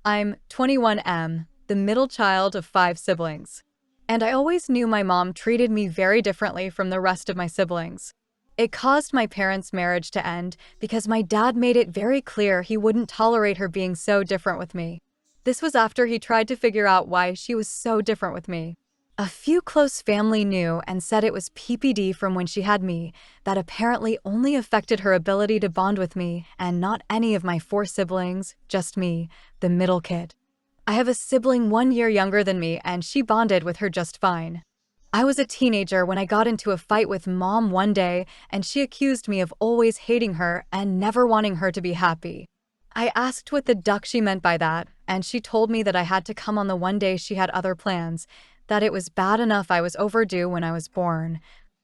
I'm 21M, the middle child of 5 siblings. And I always knew my mom treated me very differently from the rest of my siblings. It caused my parents' marriage to end because my dad made it very clear he wouldn't tolerate her being so different with me. This was after he tried to figure out why she was so different with me. A few close family knew and said it was PPD from when she had me that apparently only affected her ability to bond with me and not any of my 4 siblings, just me, the middle kid. I have a sibling 1 year younger than me and she bonded with her just fine. I was a teenager when I got into a fight with mom one day and she accused me of always hating her and never wanting her to be happy. I asked what the duck she meant by that, and she told me that I had to come on the one day she had other plans, that it was bad enough I was overdue when I was born.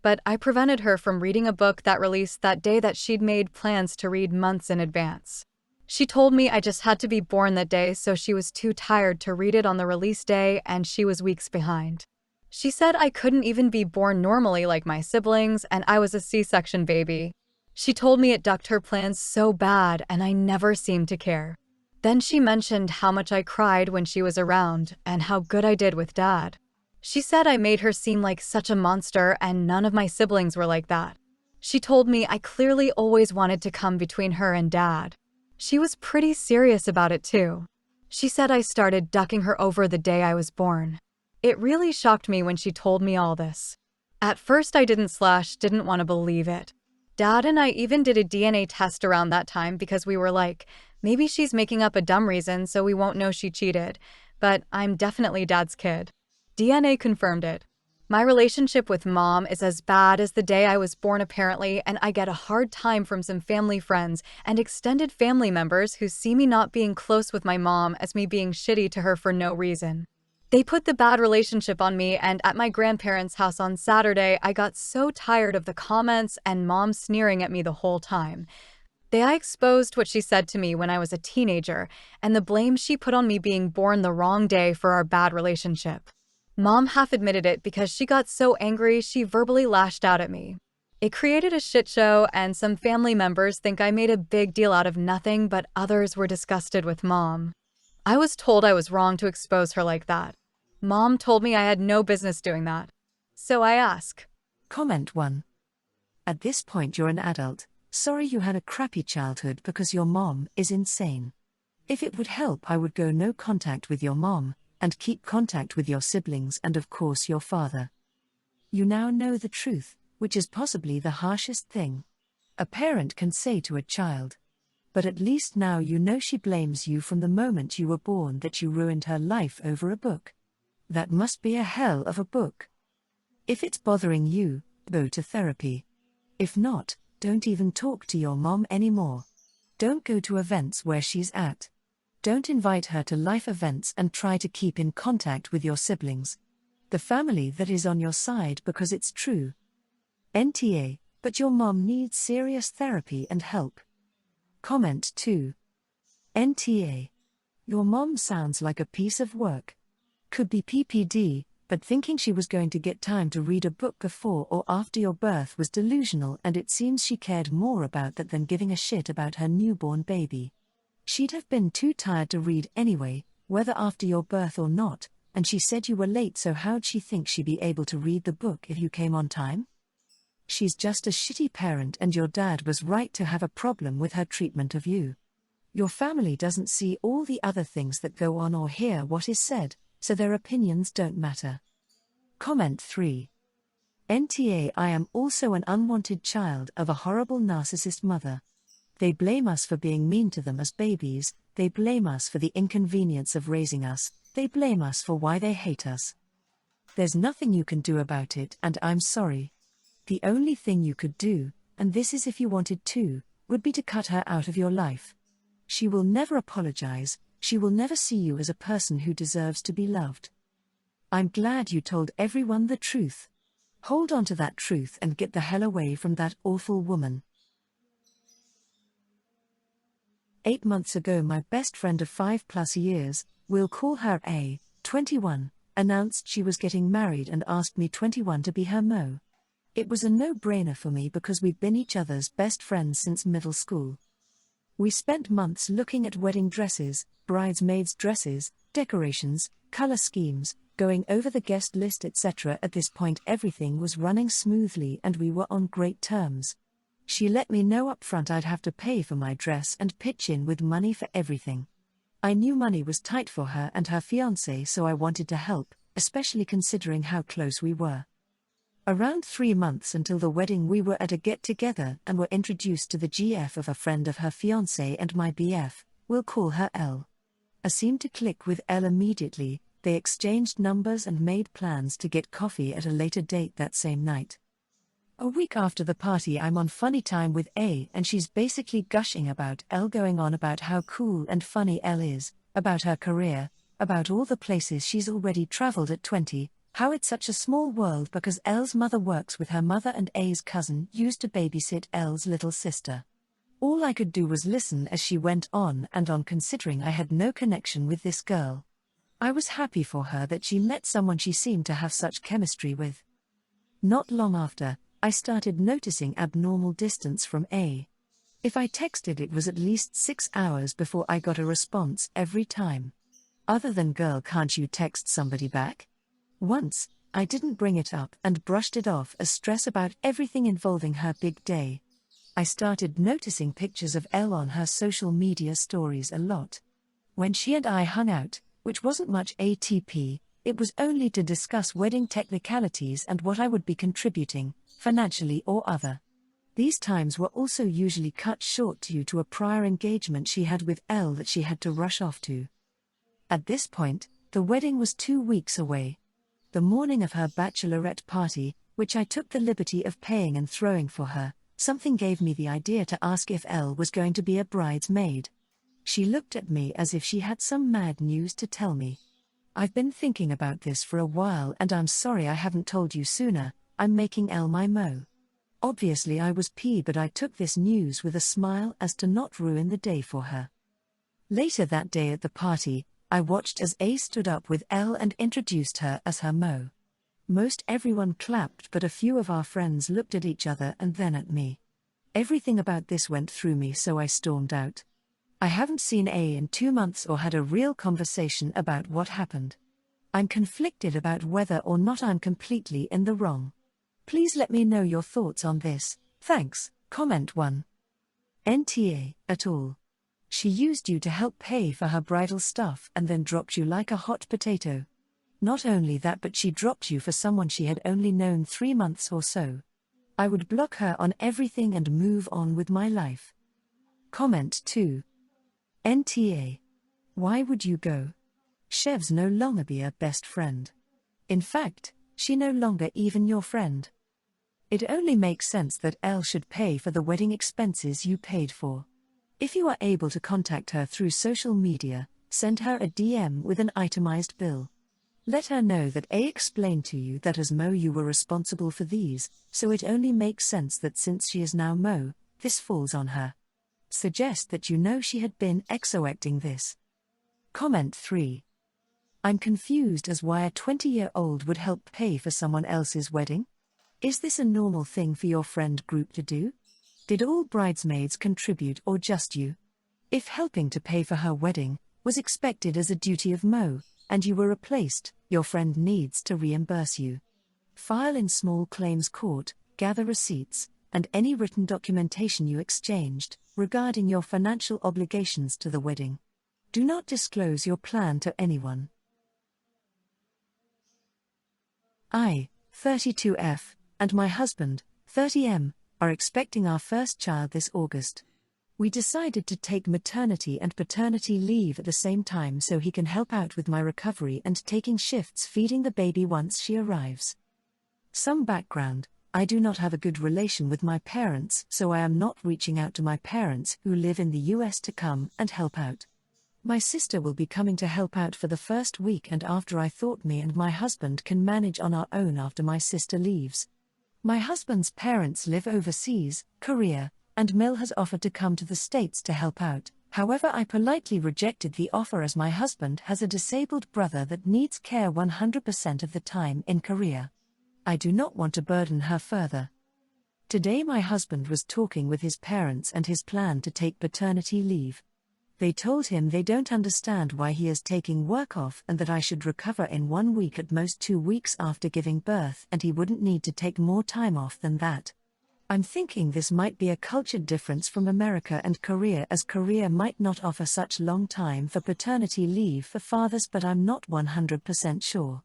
But I prevented her from reading a book that released that day that she'd made plans to read months in advance. She told me I just had to be born that day, so she was too tired to read it on the release day and she was weeks behind. She said I couldn't even be born normally like my siblings and I was a C-section baby. She told me it ducked her plans so bad and I never seemed to care. Then she mentioned how much I cried when she was around and how good I did with dad. She said I made her seem like such a monster and none of my siblings were like that. She told me I clearly always wanted to come between her and dad. She was pretty serious about it too. She said I started ducking her over the day I was born. It really shocked me when she told me all this. At first I didn't want to believe it. Dad and I even did a DNA test around that time because we were like, maybe she's making up a dumb reason so we won't know she cheated, but I'm definitely dad's kid. DNA confirmed it. My relationship with mom is as bad as the day I was born apparently, and I get a hard time from some family friends and extended family members who see me not being close with my mom as me being shitty to her for no reason. They put the bad relationship on me, and at my grandparents' house on Saturday, I got so tired of the comments and mom sneering at me the whole time. I exposed what she said to me when I was a teenager and the blame she put on me being born the wrong day for our bad relationship. Mom half admitted it because she got so angry she verbally lashed out at me. It created a shit show, and some family members think I made a big deal out of nothing, but others were disgusted with mom. I was told I was wrong to expose her like that. Mom told me I had no business doing that. So I ask. Comment 1. At this point you're an adult. Sorry you had a crappy childhood because your mom is insane. If it would help, I would go no contact with your mom, and keep contact with your siblings and of course your father. You now know the truth, which is possibly the harshest thing a parent can say to a child. But at least now you know she blames you from the moment you were born, that you ruined her life over a book. That must be a hell of a book. If it's bothering you, go to therapy. If not, don't even talk to your mom anymore. Don't go to events where she's at. Don't invite her to life events and try to keep in contact with your siblings. The family that is on your side, because it's true. NTA, but your mom needs serious therapy and help. Comment 2. NTA. Your mom sounds like a piece of work. Could be PPD, but thinking she was going to get time to read a book before or after your birth was delusional, and it seems she cared more about that than giving a shit about her newborn baby. She'd have been too tired to read anyway, whether after your birth or not, and she said you were late, so how'd she think she'd be able to read the book if you came on time? She's just a shitty parent, and your dad was right to have a problem with her treatment of you. Your family doesn't see all the other things that go on or hear what is said, so their opinions don't matter. Comment 3. NTA. I am also an unwanted child of a horrible narcissist mother. They blame us for being mean to them as babies, they blame us for the inconvenience of raising us, they blame us for why they hate us. There's nothing you can do about it, and I'm sorry. The only thing you could do, and this is if you wanted to, would be to cut her out of your life. She will never apologize, she will never see you as a person who deserves to be loved. I'm glad you told everyone the truth. Hold on to that truth and get the hell away from that awful woman. 8 months ago, my best friend of 5+ years, we'll call her A, 21, announced she was getting married and asked me, 21, to be her mo. It was a no-brainer for me because we've been each other's best friends since middle school. We spent months looking at wedding dresses, bridesmaids' dresses, decorations, color schemes, going over the guest list, etc. At this point, everything was running smoothly and we were on great terms. She let me know upfront I'd have to pay for my dress and pitch in with money for everything. I knew money was tight for her and her fiancé, so I wanted to help, especially considering how close we were. Around 3 months until the wedding, we were at a get-together and were introduced to the GF of a friend of her fiancé and my BF, we'll call her Elle. I seemed to click with Elle immediately. They exchanged numbers and made plans to get coffee at a later date that same night. A week after the party, I'm on funny time with A, and she's basically gushing about Elle, going on about how cool and funny Elle is, about her career, about all the places she's already traveled at 20, how it's such a small world because Elle's mother works with her mother and A's cousin used to babysit Elle's little sister. All I could do was listen as she went on and on, considering I had no connection with this girl. I was happy for her that she met someone she seemed to have such chemistry with. Not long after, I started noticing abnormal distance from A. If I texted, it was at least 6 hours before I got a response every time. Other than "girl, can't you text somebody back?" Once, I didn't bring it up and brushed it off as stress about everything involving her big day. I started noticing pictures of Elle on her social media stories a lot. When she and I hung out, which wasn't much ATP, it was only to discuss wedding technicalities and what I would be contributing, financially or other. These times were also usually cut short due to a prior engagement she had with Elle that she had to rush off to. At this point, the wedding was 2 weeks away. The morning of her bachelorette party, which I took the liberty of paying and throwing for her, something gave me the idea to ask if Elle was going to be a bridesmaid. She looked at me as if she had some mad news to tell me. "I've been thinking about this for a while and I'm sorry I haven't told you sooner, I'm making Elle my mo." Obviously I was peeved, but I took this news with a smile as to not ruin the day for her. Later that day at the party, I watched as A stood up with Elle and introduced her as her mo. Most everyone clapped, but a few of our friends looked at each other and then at me. Everything about this went through me, so I stormed out. I haven't seen A in 2 months or had a real conversation about what happened. I'm conflicted about whether or not I'm completely in the wrong. Please let me know your thoughts on this. Thanks. Comment 1. NTA, at all. She used you to help pay for her bridal stuff and then dropped you like a hot potato. Not only that, but she dropped you for someone she had only known 3 months or so. I would block her on everything and move on with my life. Comment 2. NTA. Why would you go? Chev's no longer be your best friend. In fact, she no longer even your friend. It only makes sense that Elle should pay for the wedding expenses you paid for. If you are able to contact her through social media, send her a DM with an itemized bill. Let her know that A explained to you that as Mo you were responsible for these, so it only makes sense that since she is now Mo, this falls on her. Suggest that you know she had been exoacting this. Comment 3. I'm confused as why a 20-year-old would help pay for someone else's wedding? Is this a normal thing for your friend group to do? Did all bridesmaids contribute or just you? If helping to pay for her wedding was expected as a duty of Mo, and you were replaced, your friend needs to reimburse you. File in small claims court, gather receipts, and any written documentation you exchanged regarding your financial obligations to the wedding. Do not disclose your plan to anyone. I, 32F, and my husband, 30M, are expecting our first child this August. We decided to take maternity and paternity leave at the same time so he can help out with my recovery and taking shifts feeding the baby once she arrives. Some background: I do not have a good relation with my parents, so I am not reaching out to my parents who live in the US to come and help out. My sister will be coming to help out for the first week, and after I thought me and my husband can manage on our own after my sister leaves. My husband's parents live overseas, Korea, and Mel has offered to come to the States to help out. However, I politely rejected the offer as my husband has a disabled brother that needs care 100% of the time in Korea. I do not want to burden her further. Today my husband was talking with his parents and his plan to take paternity leave. They told him they don't understand why he is taking work off and that I should recover in 1 week at most 2 weeks after giving birth and he wouldn't need to take more time off than that. I'm thinking this might be a culture difference from America and Korea, as Korea might not offer such long time for paternity leave for fathers, but I'm not 100% sure.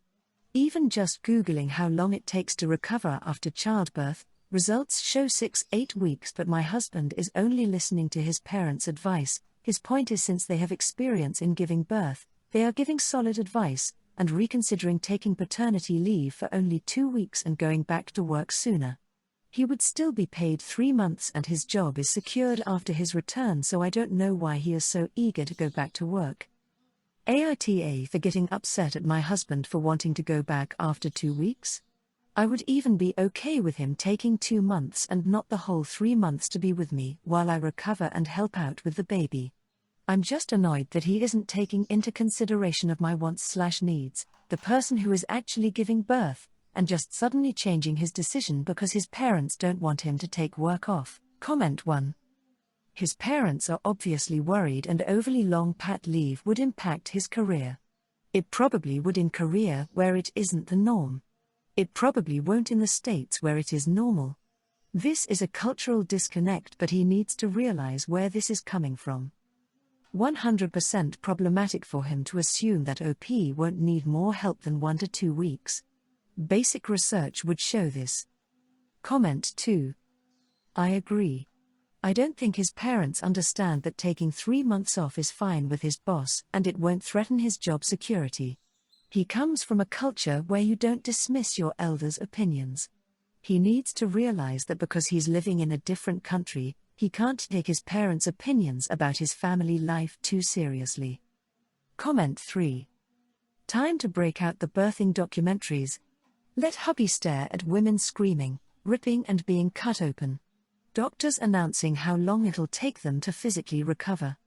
Even just Googling how long it takes to recover after childbirth, results show 6-8 weeks, but my husband is only listening to his parents' advice. His point is, since they have experience in giving birth, they are giving solid advice, and reconsidering taking paternity leave for only 2 weeks and going back to work sooner. He would still be paid 3 months and his job is secured after his return, so I don't know why he is so eager to go back to work. AITA for getting upset at my husband for wanting to go back after 2 weeks? I would even be okay with him taking 2 months and not the whole 3 months to be with me while I recover and help out with the baby. I'm just annoyed that he isn't taking into consideration of my wants/needs, the person who is actually giving birth, and just suddenly changing his decision because his parents don't want him to take work off. Comment 1. His parents are obviously worried, and overly long pat leave would impact his career. It probably would in Korea, where it isn't the norm. It probably won't in the States, where it is normal. This is a cultural disconnect, but he needs to realize where this is coming from. 100% problematic for him to assume that OP won't need more help than 1 to 2 weeks. Basic research would show this. Comment 2. I agree. I don't think his parents understand that taking 3 months off is fine with his boss and it won't threaten his job security. He comes from a culture where you don't dismiss your elders' opinions. He needs to realize that because he's living in a different country, he can't take his parents' opinions about his family life too seriously. Comment 3. Time to break out the birthing documentaries. Let hubby stare at women screaming, ripping and being cut open. Doctors announcing how long it'll take them to physically recover.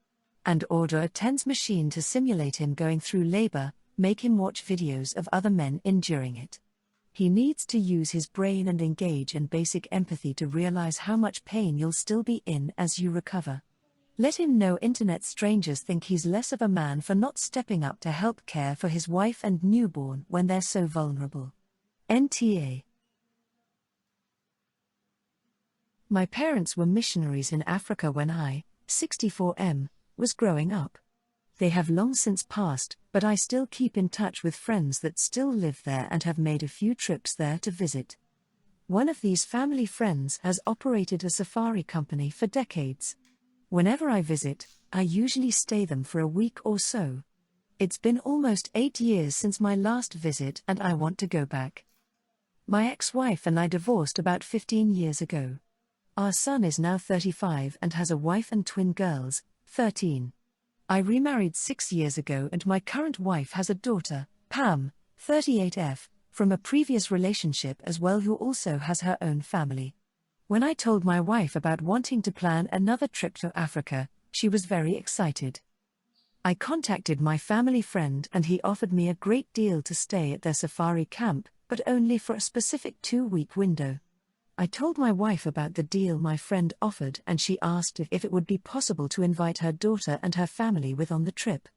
And order a TENS machine to simulate him going through labor, make him watch videos of other men enduring it. He needs to use his brain and engage in basic empathy to realize how much pain you'll still be in as you recover. Let him know internet strangers think he's less of a man for not stepping up to help care for his wife and newborn when they're so vulnerable. NTA. My parents were missionaries in Africa when I, 64M, was growing up. They have long since passed, but I still keep in touch with friends that still live there and have made a few trips there to visit. One of these family friends has operated a safari company for decades. Whenever I visit, I usually stay them for a week or so. It's been almost 8 years since my last visit and I want to go back. My ex-wife and I divorced about 15 years ago. Our son is now 35 and has a wife and twin girls, 13. I remarried 6 years ago and my current wife has a daughter, Pam, 38F, from a previous relationship as well, who also has her own family. When I told my wife about wanting to plan another trip to Africa, she was very excited. I contacted my family friend and he offered me a great deal to stay at their safari camp, but only for a specific 2-week window. I told my wife about the deal my friend offered and she asked if it would be possible to invite her daughter and her family with on the trip.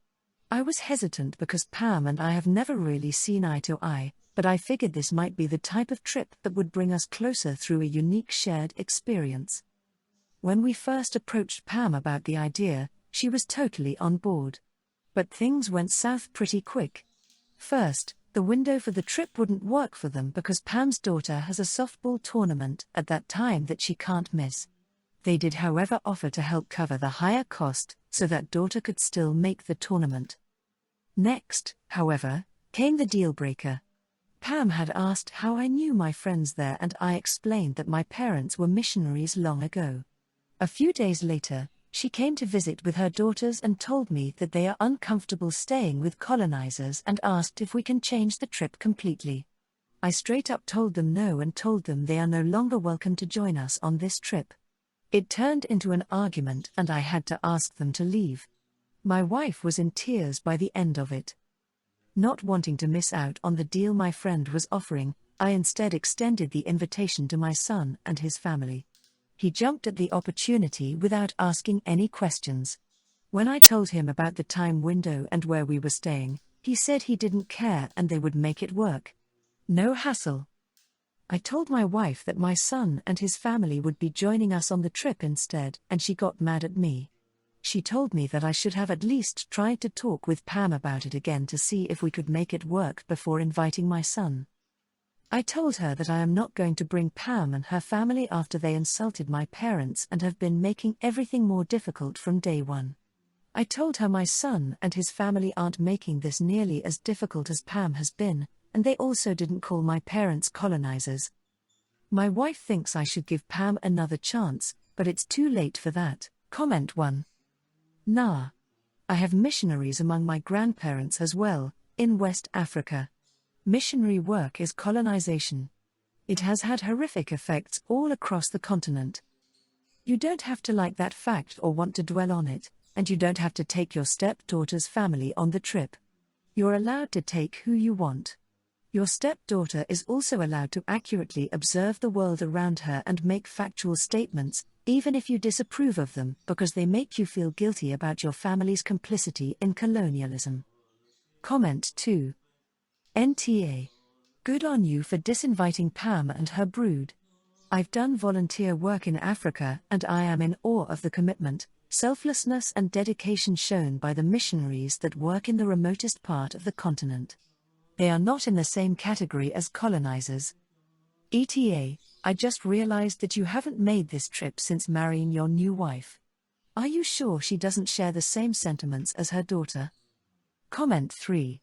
I was hesitant because Pam and I have never really seen eye to eye, but I figured this might be the type of trip that would bring us closer through a unique shared experience. When we first approached Pam about the idea, she was totally on board. But things went south pretty quick. First, the window for the trip wouldn't work for them because Pam's daughter has a softball tournament at that time that she can't miss. They did, however, offer to help cover the higher cost so that daughter could still make the tournament. Next, however, came the deal breaker. Pam had asked how I knew my friends there and I explained that my parents were missionaries long ago. A few days later, she came to visit with her daughters and told me that they are uncomfortable staying with colonizers and asked if we can change the trip completely. I straight up told them no and told them they are no longer welcome to join us on this trip. It turned into an argument and I had to ask them to leave. My wife was in tears by the end of it. Not wanting to miss out on the deal my friend was offering, I instead extended the invitation to my son and his family. He jumped at the opportunity without asking any questions. When I told him about the time window and where we were staying, he said he didn't care and they would make it work. No hassle. I told my wife that my son and his family would be joining us on the trip instead, and she got mad at me. She told me that I should have at least tried to talk with Pam about it again to see if we could make it work before inviting my son. I told her that I am not going to bring Pam and her family after they insulted my parents and have been making everything more difficult from day one. I told her my son and his family aren't making this nearly as difficult as Pam has been, and they also didn't call my parents colonizers. My wife thinks I should give Pam another chance, but it's too late for that. Comment 1. Nah. I have missionaries among my grandparents as well, in West Africa. Missionary work is colonization. It has had horrific effects all across the continent. You don't have to like that fact or want to dwell on it, and you don't have to take your stepdaughter's family on the trip. You're allowed to take who you want. Your stepdaughter is also allowed to accurately observe the world around her and make factual statements, even if you disapprove of them, because they make you feel guilty about your family's complicity in colonialism. Comment 2. NTA. Good on you for disinviting Pam and her brood. I've done volunteer work in Africa and I am in awe of the commitment, selflessness and dedication shown by the missionaries that work in the remotest part of the continent. They are not in the same category as colonizers. ETA, I just realized that you haven't made this trip since marrying your new wife. Are you sure she doesn't share the same sentiments as her daughter? Comment 3.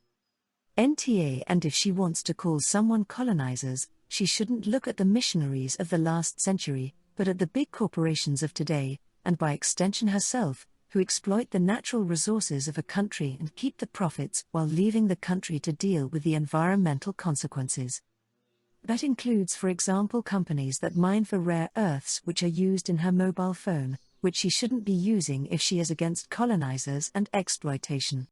NTA, and if she wants to call someone colonizers, she shouldn't look at the missionaries of the last century, but at the big corporations of today, and by extension herself, who exploit the natural resources of a country and keep the profits while leaving the country to deal with the environmental consequences. That includes, for example, companies that mine for rare earths which are used in her mobile phone, which she shouldn't be using if she is against colonizers and exploitation.